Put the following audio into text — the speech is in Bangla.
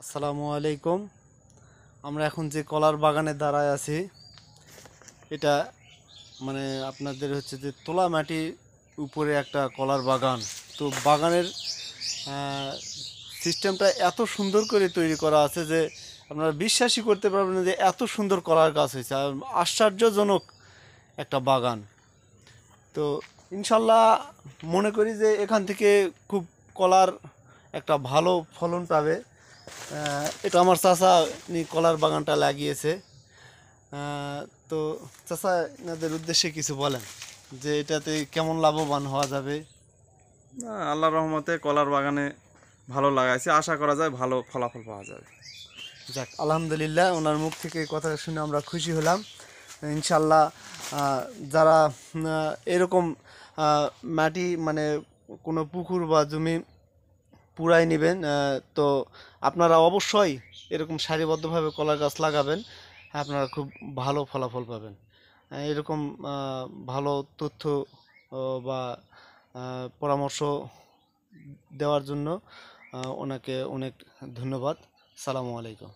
আসসালামু আলাইকুম। আমরা এখন যে কলার বাগানে দাঁড়ায় আছি, এটা মানে আপনাদের হচ্ছে যে তোলা মাটির উপরে একটা কলার বাগান। তো বাগানের সিস্টেমটা এত সুন্দর করে তৈরি করা আছে যে আপনারা বিশ্বাসই করতে পারবেন না যে এত সুন্দর কলার গাছ হয়েছে। আর আশ্চর্যজনক একটা বাগান। তো ইনশাল্লাহ মনে করি যে এখান থেকে খুব কলার একটা ভালো ফলন পাবে। এটা আমার চাচা কলার বাগানটা লাগিয়েছে। তো চাচা এনাদের উদ্দেশ্যে কিছু বলেন যে এটাতে কেমন লাভবান হওয়া যাবে। না, আল্লাহর রহমতে কলার বাগানে ভালো লাগাইছে, আশা করা যায় ভালো ফলাফল পাওয়া যাবে। যাক, আলহামদুলিল্লাহ, ওনার মুখ থেকে এই কথাটা শুনে আমরা খুশি হলাম। ইনশাল্লাহ যারা এরকম মাটি মানে কোনো পুকুর বা জমি পুরাই নেবেন, তো আপনারা অবশ্যই এরকম সারিবদ্ধভাবে কলা গাছ লাগাবেন। আপনারা খুব ভালো ফলাফল পাবেন। এরকম ভালো তথ্য বা পরামর্শ দেওয়ার জন্য ওনাকে অনেক ধন্যবাদ। সালামু আলাইকুম।